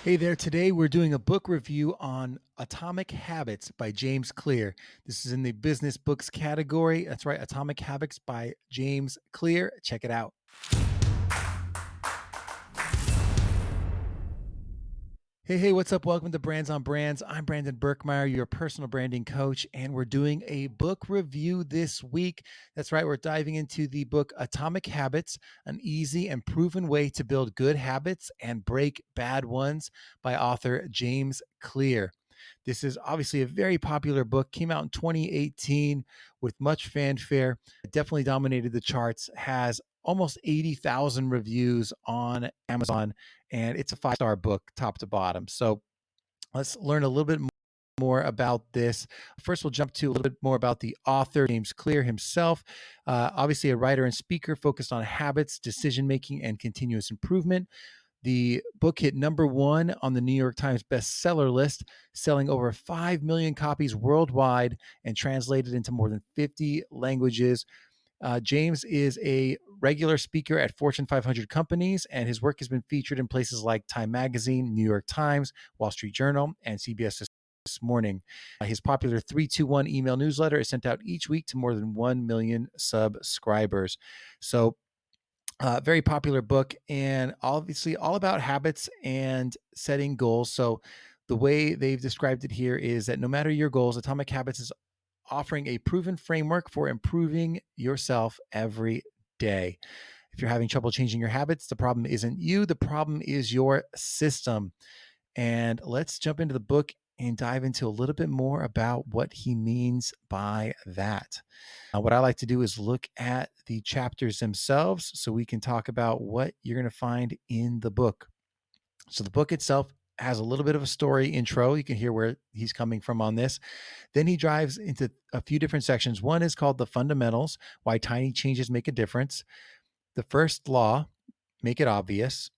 Hey there, today we're doing a book review on Atomic Habits by James Clear. This is in the business books category. That's right, Atomic Habits by James Clear. Check it out. Hey, what's up? Welcome to Brands on Brands. I'm Brandon Birkmeyer, your personal branding coach, and we're doing a book review this week. That's right, we're diving into the book Atomic Habits, an easy and proven way to build good habits and break bad ones by author James Clear. This is obviously a very popular book, came out in 2018 with much fanfare. It definitely dominated the charts, has almost 80,000 reviews on Amazon, and it's a 5-star book top to bottom. So let's learn a little bit more about this. First, we'll jump to a little bit more about the author, James Clear himself. Obviously, a writer and speaker focused on habits, decision making, and continuous improvement. The book hit #1 on the New York Times bestseller list, selling over 5 million copies worldwide and translated into more than 50 languages. James is a regular speaker at Fortune 500 companies, and his work has been featured in places like Time Magazine, New York Times, Wall Street Journal, and CBS This Morning. His popular 321 email newsletter is sent out each week to more than 1 million subscribers. So, very popular book, and obviously all about habits and setting goals. So, the way they've described it here is that no matter your goals, Atomic Habits is offering a proven framework for improving yourself every day. If you're having trouble changing your habits, the problem isn't you, the problem is your system. And let's jump into the book and dive into a little bit more about what he means by that. What I like to do is look at the chapters themselves so we can talk about what you're going to find in the book. So, the book itself has a little bit of a story intro. You can hear where he's coming from on this. Then he drives into a few different sections. One is called The Fundamentals, Why Tiny Changes Make a Difference. The first law, make it obvious.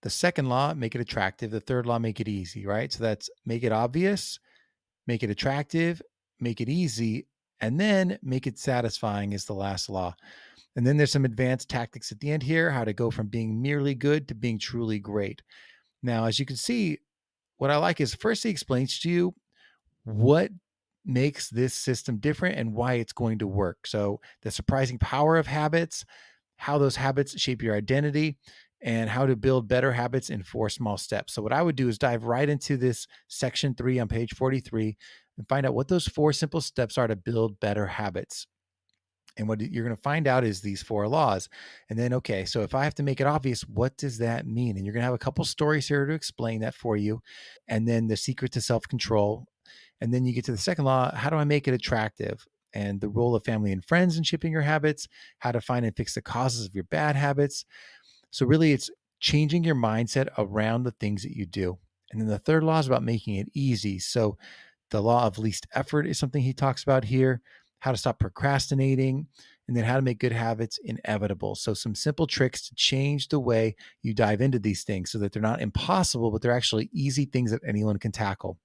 The second law, make it attractive. The third law, make it easy, right? So that's make it obvious, make it attractive, make it easy, and then make it satisfying is the last law. And then there's some advanced tactics at the end here, how to go from being merely good to being truly great. Now, as you can see, what I like is first he explains to you what makes this system different and why it's going to work. So, the surprising power of habits, how those habits shape your identity, and how to build better habits in 4 small steps. So, what I would do is dive right into this section 3 on page 43 and find out what those 4 simple steps are to build better habits. And what you're going to find out is these 4 laws. And then, okay, so if I have to make it obvious, what does that mean? And you're going to have a couple stories here to explain that for you. And then the secret to self control. And then you get to the second law. How do I make it attractive? And the role of family and friends in shaping your habits, how to find and fix the causes of your bad habits. So, really, it's changing your mindset around the things that you do. And then the third law is about making it easy. So, the law of least effort is something he talks about here, how to stop procrastinating, and then how to make good habits inevitable. So, some simple tricks to change the way you dive into these things so that they're not impossible, but they're actually easy things that anyone can tackle.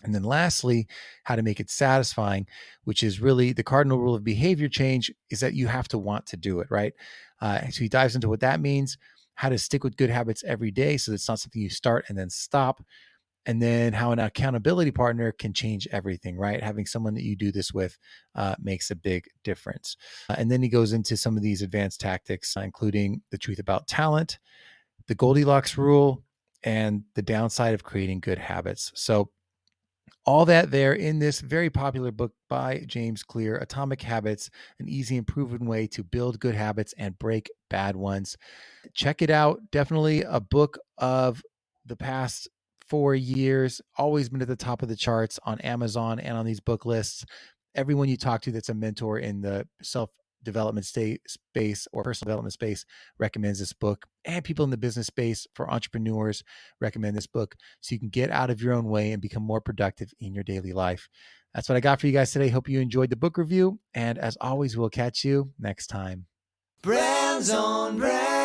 And then lastly, how to make it satisfying, which is really the cardinal rule of behavior change is that you have to want to do it, right? So he dives into what that means, how to stick with good habits every day so it's not something you start and then stop, and then how an accountability partner can change everything, right? Having someone that you do this with makes a big difference. And then he goes into some of these advanced tactics, including the truth about talent, the Goldilocks rule, and the downside of creating good habits. So all that there in this very popular book by James Clear, Atomic Habits, an easy and proven way to build good habits and break bad ones. Check it out. Definitely a book of the past 4 years, always been at the top of the charts on Amazon and on these book lists. Everyone you talk to that's a mentor in the self development space or personal development space recommends this book, and people in the business space for entrepreneurs recommend this book so you can get out of your own way and become more productive in your daily life. That's what I got for you guys today. Hope you enjoyed the book review, and as always, we'll catch you next time. Brands on Brands.